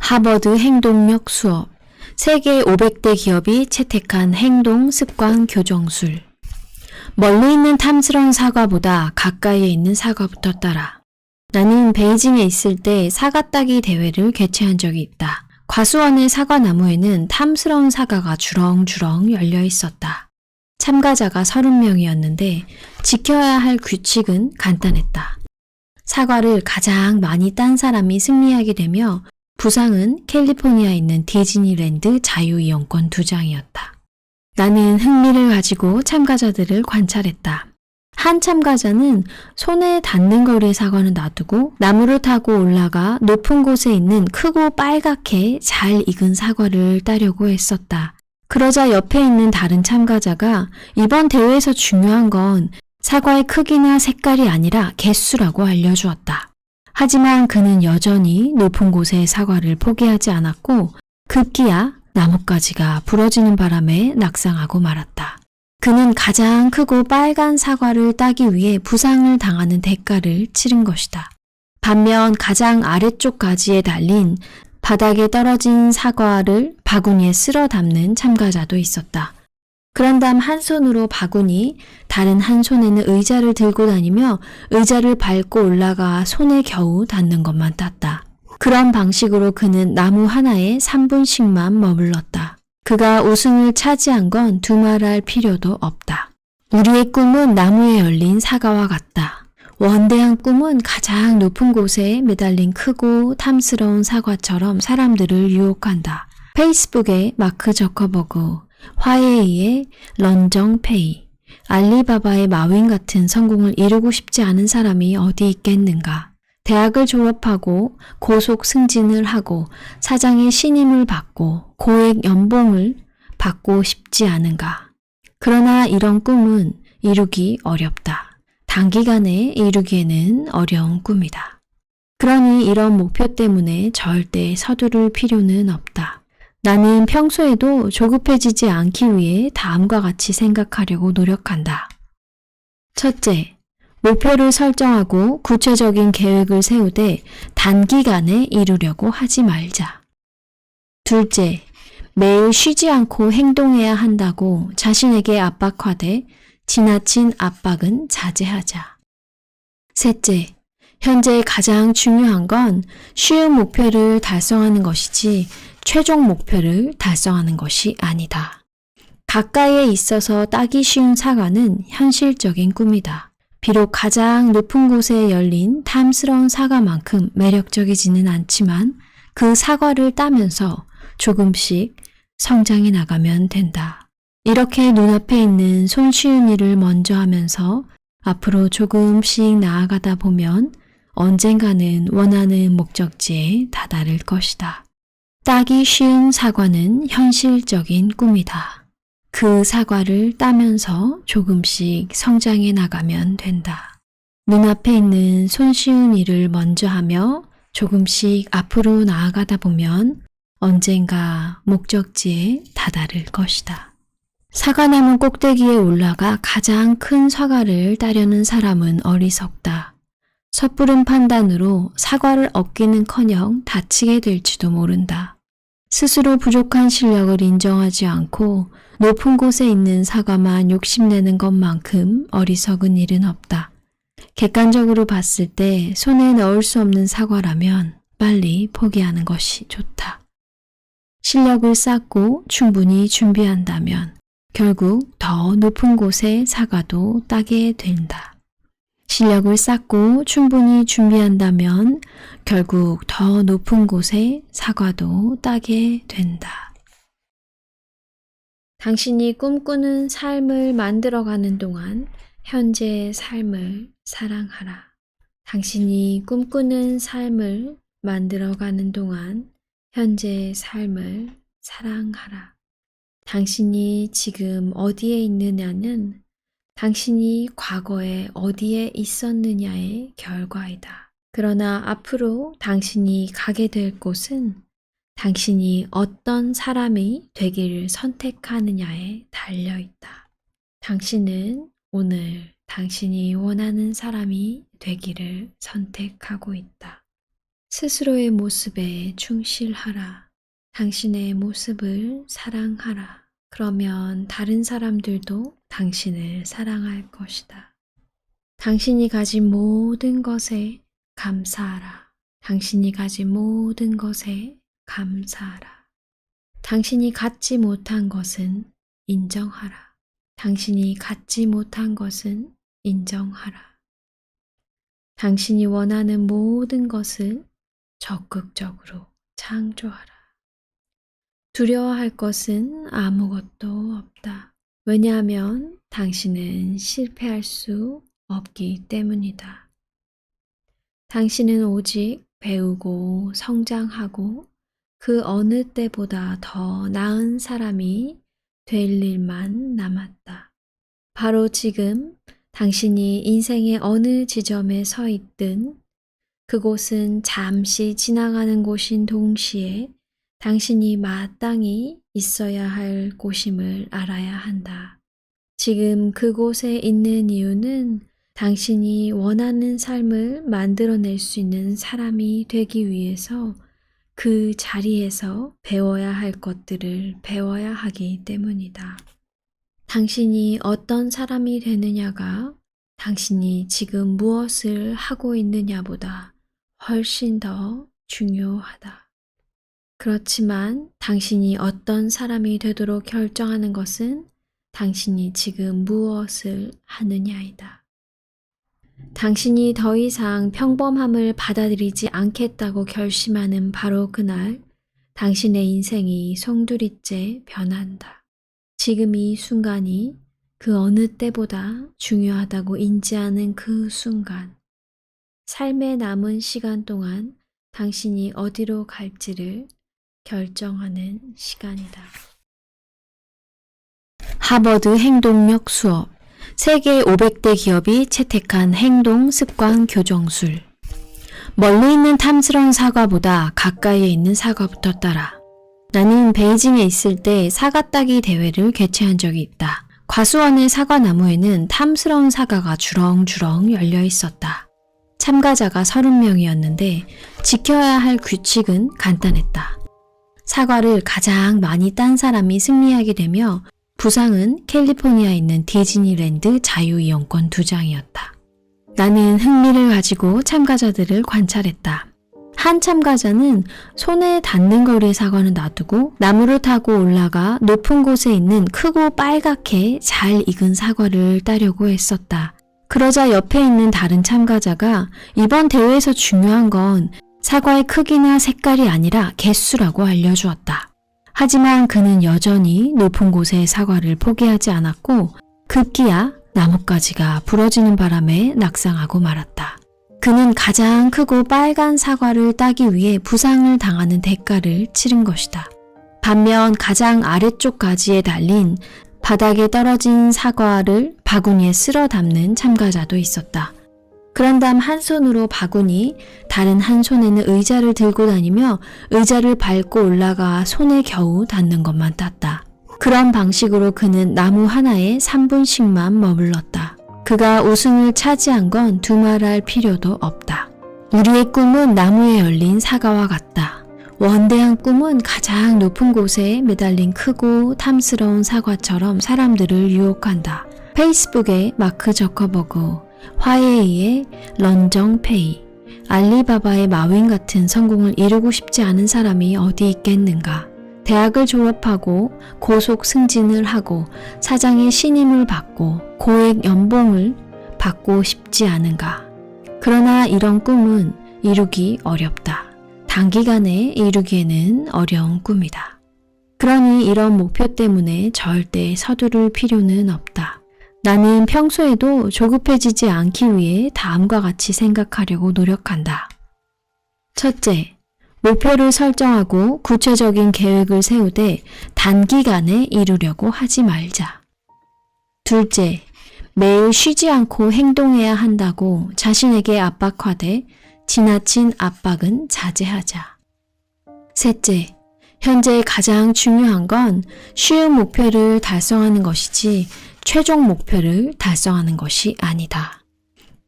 하버드 행동력 수업. 세계 500대 기업이 채택한 행동 습관 교정술. 멀리 있는 탐스러운 사과보다 가까이에 있는 사과부터 따라. 나는 베이징에 있을 때 사과 따기 대회를 개최한 적이 있다. 과수원의 사과나무에는 탐스러운 사과가 주렁주렁 열려 있었다. 참가자가 30명이었는데 지켜야 할 규칙은 간단했다. 사과를 가장 많이 딴 사람이 승리하게 되며 부상은 캘리포니아에 있는 디즈니랜드 자유이용권 2장이었다. 나는 흥미를 가지고 참가자들을 관찰했다. 한 참가자는 손에 닿는 거리의 사과는 놔두고 나무를 타고 올라가 높은 곳에 있는 크고 빨갛게 잘 익은 사과를 따려고 했었다. 그러자 옆에 있는 다른 참가자가 이번 대회에서 중요한 건 사과의 크기나 색깔이 아니라 개수라고 알려주었다. 하지만 그는 여전히 높은 곳의 사과를 포기하지 않았고 급기야 나뭇가지가 부러지는 바람에 낙상하고 말았다. 그는 가장 크고 빨간 사과를 따기 위해 부상을 당하는 대가를 치른 것이다. 반면 가장 아래쪽 가지에 달린 바닥에 떨어진 사과를 바구니에 쓸어 담는 참가자도 있었다. 그런 다음 한 손으로 바구니, 다른 한 손에는 의자를 들고 다니며 의자를 밟고 올라가 손에 겨우 닿는 것만 땄다. 그런 방식으로 그는 나무 하나에 3분씩만 머물렀다. 그가 우승을 차지한 건 두말할 필요도 없다. 우리의 꿈은 나무에 열린 사과와 같다. 원대한 꿈은 가장 높은 곳에 매달린 크고 탐스러운 사과처럼 사람들을 유혹한다. 페이스북의 마크 저커버그, 화웨이의 런정페이, 알리바바의 마윈 같은 성공을 이루고 싶지 않은 사람이 어디 있겠는가. 대학을 졸업하고 고속 승진을 하고 사장의 신임을 받고 고액 연봉을 받고 싶지 않은가. 그러나 이런 꿈은 이루기 어렵다. 단기간에 이루기에는 어려운 꿈이다. 그러니 이런 목표 때문에 절대 서두를 필요는 없다. 나는 평소에도 조급해지지 않기 위해 다음과 같이 생각하려고 노력한다. 첫째, 목표를 설정하고 구체적인 계획을 세우되 단기간에 이루려고 하지 말자. 둘째, 매일 쉬지 않고 행동해야 한다고 자신에게 압박하되 지나친 압박은 자제하자. 셋째, 현재 가장 중요한 건 쉬운 목표를 달성하는 것이지 최종 목표를 달성하는 것이 아니다. 가까이에 있어서 따기 쉬운 사과는 현실적인 꿈이다. 비록 가장 높은 곳에 열린 탐스러운 사과만큼 매력적이지는 않지만 그 사과를 따면서 조금씩 성장해 나가면 된다. 이렇게 눈앞에 있는 손쉬운 일을 먼저 하면서 앞으로 조금씩 나아가다 보면 언젠가는 원하는 목적지에 다다를 것이다. 따기 쉬운 사과는 현실적인 꿈이다. 그 사과를 따면서 조금씩 성장해 나가면 된다. 눈앞에 있는 손쉬운 일을 먼저 하며 조금씩 앞으로 나아가다 보면 언젠가 목적지에 다다를 것이다. 사과나무 꼭대기에 올라가 가장 큰 사과를 따려는 사람은 어리석다. 섣부른 판단으로 사과를 얻기는커녕 다치게 될지도 모른다. 스스로 부족한 실력을 인정하지 않고 높은 곳에 있는 사과만 욕심내는 것만큼 어리석은 일은 없다. 객관적으로 봤을 때 손에 넣을 수 없는 사과라면 빨리 포기하는 것이 좋다. 실력을 쌓고 충분히 준비한다면 결국 더 높은 곳에 사과도 따게 된다. 실력을 쌓고 충분히 준비한다면 결국 더 높은 곳에 사과도 따게 된다. 당신이 꿈꾸는 삶을 만들어가는 동안 현재의 삶을 사랑하라. 당신이 꿈꾸는 삶을 만들어가는 동안 현재의 삶을 사랑하라. 당신이 지금 어디에 있느냐는 당신이 과거에 어디에 있었느냐의 결과이다. 그러나 앞으로 당신이 가게 될 곳은 당신이 어떤 사람이 되기를 선택하느냐에 달려있다. 당신은 오늘 당신이 원하는 사람이 되기를 선택하고 있다. 스스로의 모습에 충실하라. 당신의 모습을 사랑하라. 그러면 다른 사람들도 당신을 사랑할 것이다. 당신이 가진 모든 것에 감사하라. 당신이 가진 모든 것에 감사하라. 당신이 갖지 못한 것은 인정하라. 당신이 갖지 못한 것은 인정하라. 당신이 원하는 모든 것을 적극적으로 창조하라. 두려워할 것은 아무것도 없다. 왜냐하면 당신은 실패할 수 없기 때문이다. 당신은 오직 배우고 성장하고 그 어느 때보다 더 나은 사람이 될 일만 남았다. 바로 지금 당신이 인생의 어느 지점에 서 있든 그곳은 잠시 지나가는 곳인 동시에 당신이 마땅히 있어야 할 곳임을 알아야 한다. 지금 그곳에 있는 이유는 당신이 원하는 삶을 만들어낼 수 있는 사람이 되기 위해서 그 자리에서 배워야 할 것들을 배워야 하기 때문이다. 당신이 어떤 사람이 되느냐가 당신이 지금 무엇을 하고 있느냐보다 훨씬 더 중요하다. 그렇지만 당신이 어떤 사람이 되도록 결정하는 것은 당신이 지금 무엇을 하느냐이다. 당신이 더 이상 평범함을 받아들이지 않겠다고 결심하는 바로 그날 당신의 인생이 송두리째 변한다. 지금 이 순간이 그 어느 때보다 중요하다고 인지하는 그 순간, 삶의 남은 시간 동안 당신이 어디로 갈지를 결정하는 시간이다. 하버드 행동력 수업. 세계 500대 기업이 채택한 행동 습관 교정술. 멀리 있는 탐스러운 사과보다 가까이에 있는 사과부터 따라. 나는 베이징에 있을 때 사과 따기 대회를 개최한 적이 있다. 과수원의 사과나무에는 탐스러운 사과가 주렁주렁 열려 있었다. 참가자가 30명이었는데 지켜야 할 규칙은 간단했다. 사과를 가장 많이 딴 사람이 승리하게 되며 부상은 캘리포니아에 있는 디즈니랜드 자유이용권 2장이었다. 나는 흥미를 가지고 참가자들을 관찰했다. 한 참가자는 손에 닿는 거리의 사과는 놔두고 나무를 타고 올라가 높은 곳에 있는 크고 빨갛게 잘 익은 사과를 따려고 했었다. 그러자 옆에 있는 다른 참가자가 이번 대회에서 중요한 건 사과의 크기나 색깔이 아니라 개수라고 알려주었다. 하지만 그는 여전히 높은 곳의 사과를 포기하지 않았고 급기야 나뭇가지가 부러지는 바람에 낙상하고 말았다. 그는 가장 크고 빨간 사과를 따기 위해 부상을 당하는 대가를 치른 것이다. 반면 가장 아래쪽 가지에 달린 바닥에 떨어진 사과를 바구니에 쓸어 담는 참가자도 있었다. 그런 다음 한 손으로 바구니, 다른 한 손에는 의자를 들고 다니며 의자를 밟고 올라가 손에 겨우 닿는 것만 땄다. 그런 방식으로 그는 나무 하나에 3분씩만 머물렀다. 그가 우승을 차지한 건 두말할 필요도 없다. 우리의 꿈은 나무에 열린 사과와 같다. 원대한 꿈은 가장 높은 곳에 매달린 크고 탐스러운 사과처럼 사람들을 유혹한다. 페이스북의 마크 저커버그, 화웨이의 런정페이, 알리바바의 마윈 같은 성공을 이루고 싶지 않은 사람이 어디 있겠는가. 대학을 졸업하고 고속 승진을 하고 사장의 신임을 받고 고액 연봉을 받고 싶지 않은가. 그러나 이런 꿈은 이루기 어렵다. 단기간에 이루기에는 어려운 꿈이다. 그러니 이런 목표 때문에 절대 서두를 필요는 없다. 나는 평소에도 조급해지지 않기 위해 다음과 같이 생각하려고 노력한다. 첫째, 목표를 설정하고 구체적인 계획을 세우되 단기간에 이루려고 하지 말자. 둘째, 매일 쉬지 않고 행동해야 한다고 자신에게 압박하되 지나친 압박은 자제하자. 셋째, 현재 가장 중요한 건 쉬운 목표를 달성하는 것이지 최종 목표를 달성하는 것이 아니다.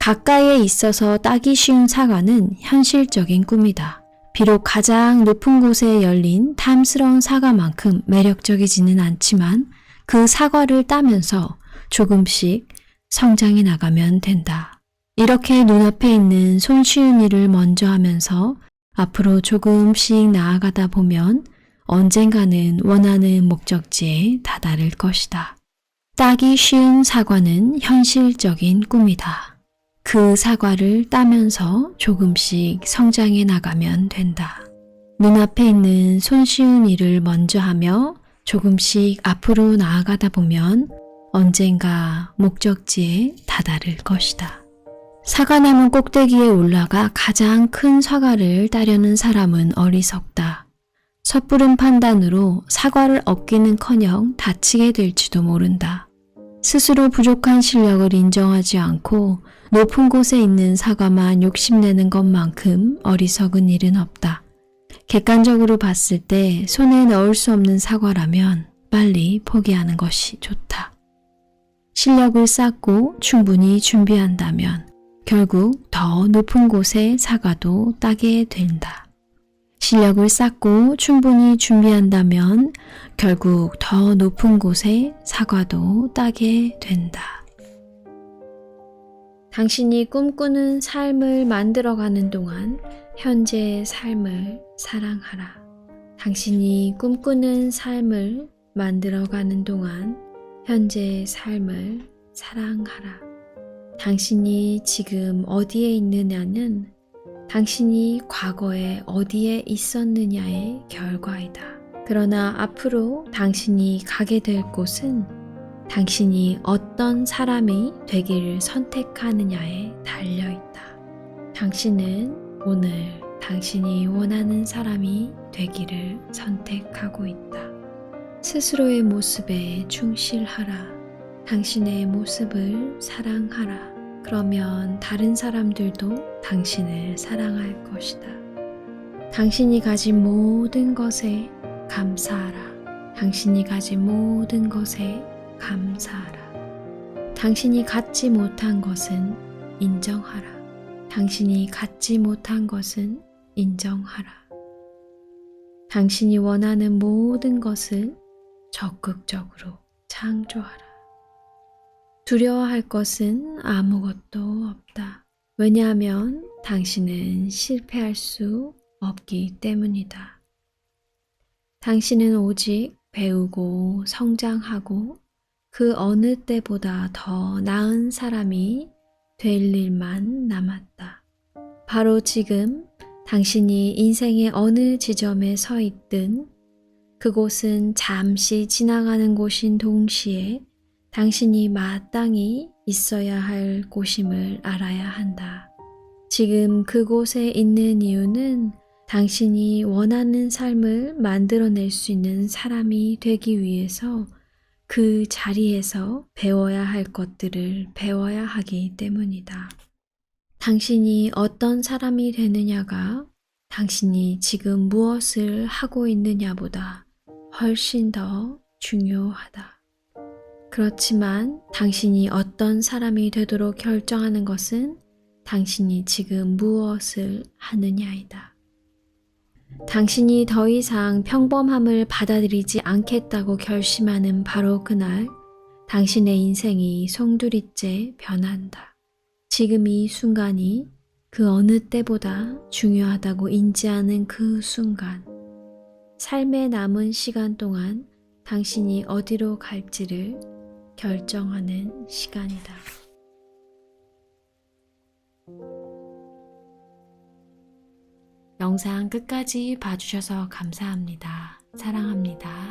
가까이에 있어서 따기 쉬운 사과는 현실적인 꿈이다. 비록 가장 높은 곳에 열린 탐스러운 사과만큼 매력적이지는 않지만 그 사과를 따면서 조금씩 성장해 나가면 된다. 이렇게 눈앞에 있는 손쉬운 일을 먼저 하면서 앞으로 조금씩 나아가다 보면 언젠가는 원하는 목적지에 다다를 것이다. 따기 쉬운 사과는 현실적인 꿈이다. 그 사과를 따면서 조금씩 성장해 나가면 된다. 눈앞에 있는 손쉬운 일을 먼저 하며 조금씩 앞으로 나아가다 보면 언젠가 목적지에 다다를 것이다. 사과나무 꼭대기에 올라가 가장 큰 사과를 따려는 사람은 어리석다. 섣부른 판단으로 사과를 얻기는커녕 다치게 될지도 모른다. 스스로 부족한 실력을 인정하지 않고 높은 곳에 있는 사과만 욕심내는 것만큼 어리석은 일은 없다. 객관적으로 봤을 때 손에 넣을 수 없는 사과라면 빨리 포기하는 것이 좋다. 실력을 쌓고 충분히 준비한다면 결국 더 높은 곳의 사과도 따게 된다. 실력을 쌓고 충분히 준비한다면 결국 더 높은 곳의 사과도 따게 된다. 당신이 꿈꾸는 삶을 만들어가는 동안 현재의 삶을 사랑하라. 당신이 꿈꾸는 삶을 만들어가는 동안 현재의 삶을 사랑하라. 당신이 지금 어디에 있느냐는 당신이 과거에 어디에 있었느냐의 결과이다. 그러나 앞으로 당신이 가게 될 곳은 당신이 어떤 사람이 되기를 선택하느냐에 달려있다. 당신은 오늘 당신이 원하는 사람이 되기를 선택하고 있다. 스스로의 모습에 충실하라. 당신의 모습을 사랑하라. 그러면 다른 사람들도 당신을 사랑할 것이다. 당신이 가진 모든 것에 감사하라. 당신이 가진 모든 것에 감사하라. 당신이 갖지 못한 것은 인정하라. 당신이 갖지 못한 것은 인정하라. 당신이 원하는 모든 것을 적극적으로 창조하라. 두려워할 것은 아무것도 없다. 왜냐하면 당신은 실패할 수 없기 때문이다. 당신은 오직 배우고 성장하고 그 어느 때보다 더 나은 사람이 될 일만 남았다. 바로 지금 당신이 인생의 어느 지점에 서 있든 그곳은 잠시 지나가는 곳인 동시에 당신이 마땅히 있어야 할 곳임을 알아야 한다. 지금 그곳에 있는 이유는 당신이 원하는 삶을 만들어낼 수 있는 사람이 되기 위해서 그 자리에서 배워야 할 것들을 배워야 하기 때문이다. 당신이 어떤 사람이 되느냐가 당신이 지금 무엇을 하고 있느냐보다 훨씬 더 중요하다. 그렇지만 당신이 어떤 사람이 되도록 결정하는 것은 당신이 지금 무엇을 하느냐이다. 당신이 더 이상 평범함을 받아들이지 않겠다고 결심하는 바로 그날 당신의 인생이 송두리째 변한다. 지금 이 순간이 그 어느 때보다 중요하다고 인지하는 그 순간, 삶의 남은 시간 동안 당신이 어디로 갈지를 결정하는 시간이다. 영상 끝까지 봐주셔서 감사합니다. 사랑합니다.